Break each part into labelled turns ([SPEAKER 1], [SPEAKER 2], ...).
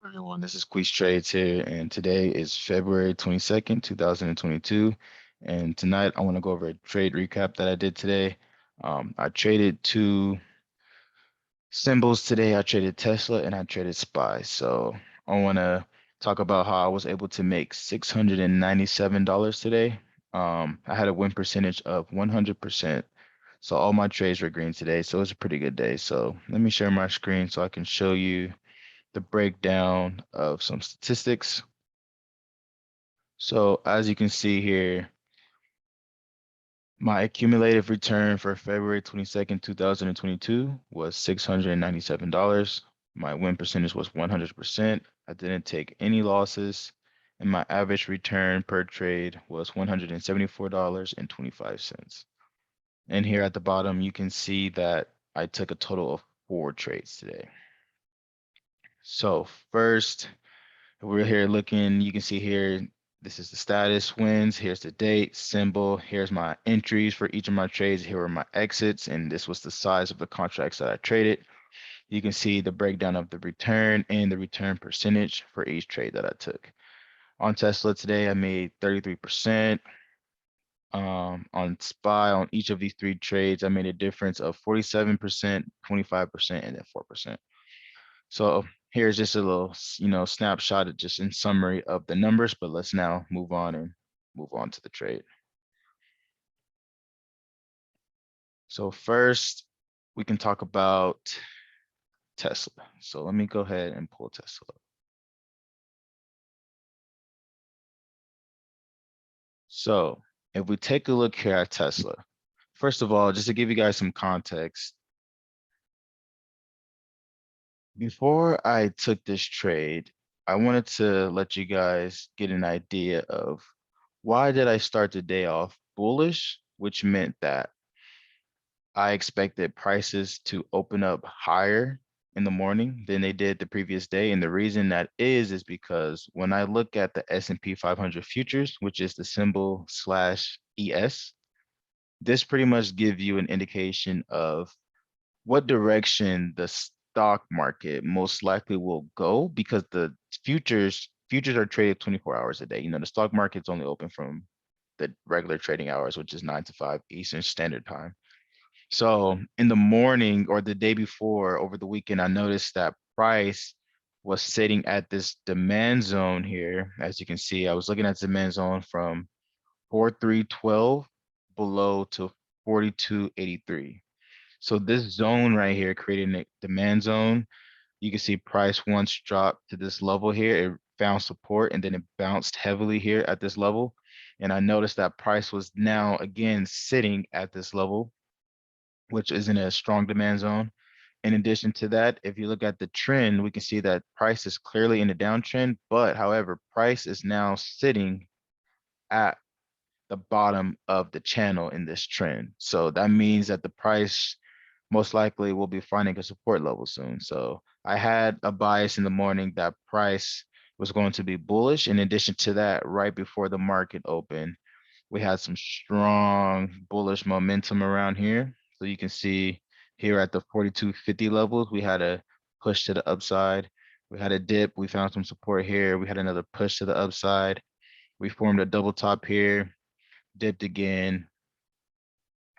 [SPEAKER 1] Everyone, this is Quese.Trades here, and today is February 22nd, 2022. And tonight I want to go over a trade recap that I did today. I traded two symbols today. I traded Tesla and I traded SPY. So I want to talk about how I was able to make $697 today. I had a win percentage of 100%. So all my trades were green today. So it was a pretty good day. So let me share my screen so I can show you the breakdown of some statistics. So as you can see here, my accumulative return for February 22nd, 2022 was $697. My win percentage was 100%. I didn't take any losses. And my average return per trade was $174.25. And here at the bottom, you can see that I took a total of 4 trades today. So first, we're here looking, you can see here, this is the status wins. Here's the date, symbol. Here's my entries for each of my trades. Here are my exits, and this was the size of the contracts that I traded. You can see the breakdown of the return and the return percentage for each trade that I took. On Tesla today, I made 33%. On SPY, on each of these 3 trades, I made a difference of 47%, 25%, and then 4%. So here's just a little, snapshot of just in summary of the numbers, but let's now move on to the trade. So first, we can talk about Tesla. So let me go ahead and pull Tesla up. So if we take a look here at Tesla, first of all, just to give you guys some context, before I took this trade, I wanted to let you guys get an idea of why did I start the day off bullish, which meant that I expected prices to open up higher in the morning than they did the previous day. And the reason that is because when I look at the S&P 500 futures, which is the symbol /ES, this pretty much gives you an indication of what direction the stock market most likely will go, because the futures are traded 24 hours a day. You know, the stock market's only open from the regular trading hours, which is 9 to 5 Eastern Standard Time. So in the morning or the day before, over the weekend, I noticed that price was sitting at this demand zone here. As you can see, I was looking at demand zone from 4312 below to 4283. So this zone right here created a demand zone. You can see price once dropped to this level here. It found support and then it bounced heavily here at this level. And I noticed that price was now again sitting at this level, which is in a strong demand zone. In addition to that, if you look at the trend, we can see that price is clearly in a downtrend, but however, price is now sitting at the bottom of the channel in this trend. So that means that the price most likely will be finding a support level soon. So I had a bias in the morning that price was going to be bullish. In addition to that, right before the market opened, we had some strong bullish momentum around here. So you can see here at the 4250 levels, we had a push to the upside. We had a dip. We found some support here. We had another push to the upside. We formed a double top here, dipped again.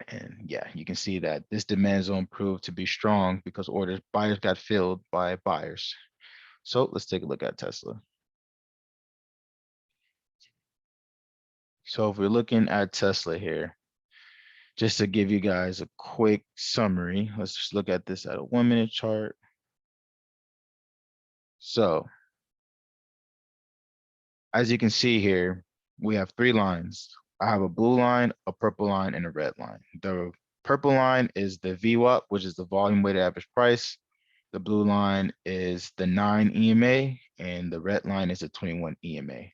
[SPEAKER 1] And yeah, you can see that this demand zone proved to be strong because buyers got filled by buyers. So let's take a look at Tesla. So if we're looking at Tesla here, just to give you guys a quick summary, let's just look at this at a 1-minute chart. So as you can see here, we have 3 lines. I have a blue line, a purple line, and a red line. The purple line is the VWAP, which is the volume weighted average price. The blue line is the 9 EMA, and the red line is the 21 EMA.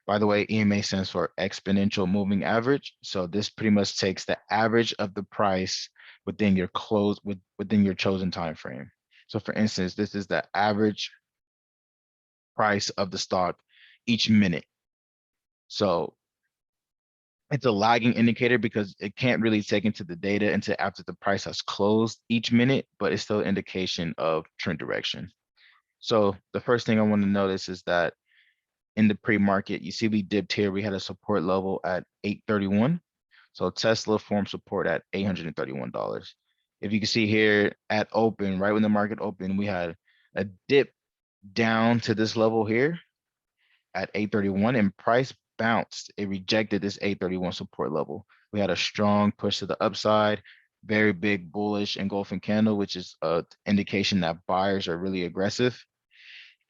[SPEAKER 1] By the way, EMA stands for exponential moving average. So this pretty much takes the average of the price within your within your chosen time frame. So for instance, this is the average price of the stock each minute. So it's a lagging indicator because it can't really take into the data until after the price has closed each minute, but it's still an indication of trend direction. So the first thing I want to notice is that in the pre-market, you see we dipped here. We had a support level at 831. So Tesla formed support at $831. If you can see here at open, right when the market opened, we had a dip down to this level here at 831 and price bounced. It rejected this 831 support level. We had a strong push to the upside, very big bullish engulfing candle, which is an indication that buyers are really aggressive.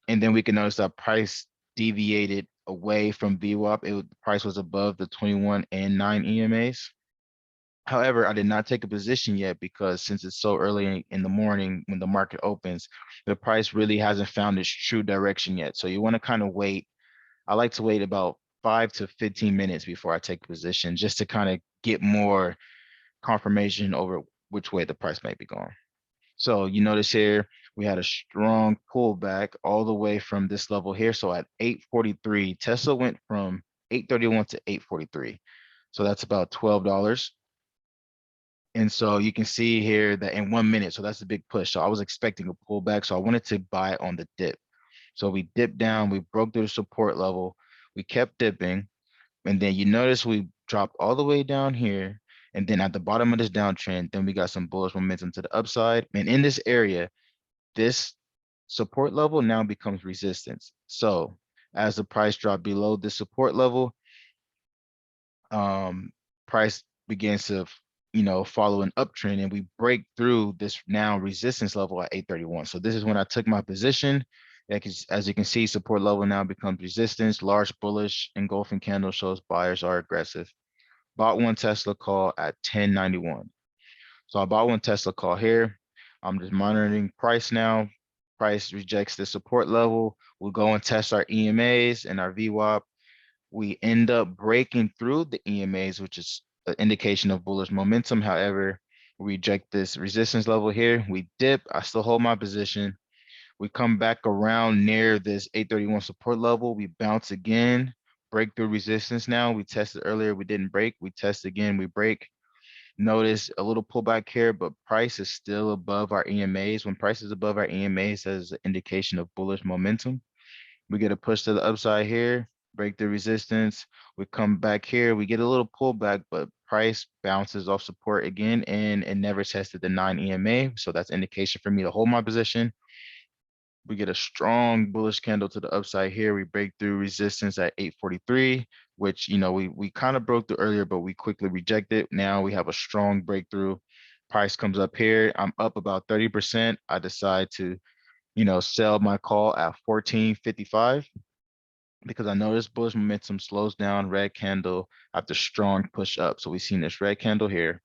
[SPEAKER 1] And then we can notice that price deviated away from VWAP. The price was above the 21 and 9 EMAs. However, I did not take a position yet because since it's so early in the morning when the market opens, the price really hasn't found its true direction yet. So you want to kind of wait. I like to wait about 5 to 15 minutes before I take a position just to kind of get more confirmation over which way the price might be going. So you notice here, we had a strong pullback all the way from this level here. So at 843, Tesla went from 831 to 843. So that's about $12. And so you can see here that in 1 minute, so that's a big push. So I was expecting a pullback. So I wanted to buy on the dip. So we dipped down, we broke through the support level, we kept dipping. And then you notice we dropped all the way down here. And then at the bottom of this downtrend, then we got some bullish momentum to the upside. And in this area, this support level now becomes resistance. So as the price dropped below the support level, price begins to, follow an uptrend and we break through this now resistance level at 831. So this is when I took my position. As you can see, support level now becomes resistance. Large bullish engulfing candle shows buyers are aggressive. Bought one Tesla call at 1091. So I bought one Tesla call here. I'm just monitoring price now. Price rejects the support level. We'll go and test our EMAs and our VWAP. We end up breaking through the EMAs, which is an indication of bullish momentum. However, we reject this resistance level here. We dip. I still hold my position. We come back around near this 831 support level. We bounce again, break through resistance now. We tested earlier. We didn't break. We test again. We break. Notice a little pullback here, but price is still above our EMAs. When price is above our EMAs, that is an indication of bullish momentum. We get a push to the upside here, break the resistance. We come back here, we get a little pullback, but price bounces off support again, and it never tested the 9 EMA. So that's indication for me to hold my position. We get a strong bullish candle to the upside here. We break through resistance at 843, which, we kind of broke through earlier, but we quickly rejected. Now we have a strong breakthrough. Price comes up here. I'm up about 30%. I decide to, sell my call at 1455 because I noticed bullish momentum slows down, red candle after strong push up. So we've seen this red candle here.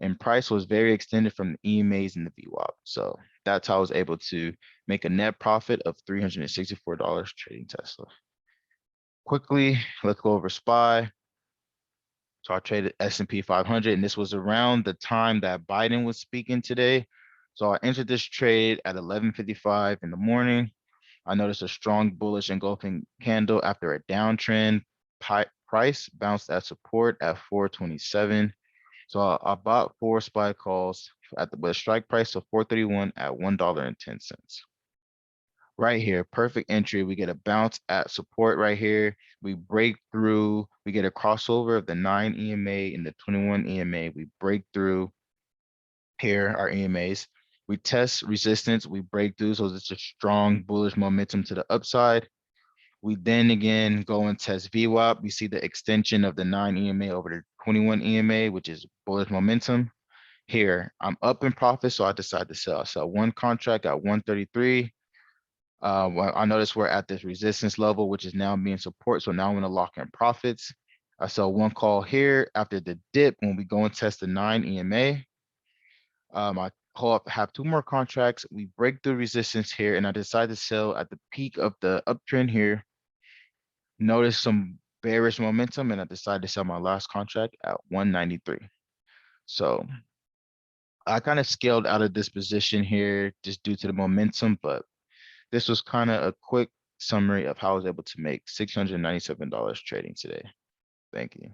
[SPEAKER 1] And price was very extended from the EMAs and the VWAP. So that's how I was able to make a net profit of $364 trading Tesla. Quickly, let's go over SPY. So I traded S&P 500, and this was around the time that Biden was speaking today. So I entered this trade at 11:55 in the morning. I noticed a strong bullish engulfing candle after a downtrend. Price bounced at support at 427. So I bought 4 SPY calls with a strike price of 431 at $1.10. Right here, perfect entry. We get a bounce at support right here. We break through, we get a crossover of the 9 EMA and the 21 EMA. We break through here, our EMAs. We test resistance, we break through. So it's a strong bullish momentum to the upside. We then again go and test VWAP. We see the extension of the 9 EMA over the 21 EMA, which is bullish momentum. Here, I'm up in profit, so I decide to sell. So one contract at 133. Well, I notice we're at this resistance level, which is now being support. So now I'm going to lock in profits. I sell one call here after the dip when we go and test the 9 EMA. I have 2 more contracts. We break the resistance here, and I decide to sell at the peak of the uptrend here. Notice some bearish momentum, and I decided to sell my last contract at 193. So I kind of scaled out of this position here just due to the momentum, but this was kind of a quick summary of how I was able to make $697 trading today. Thank you.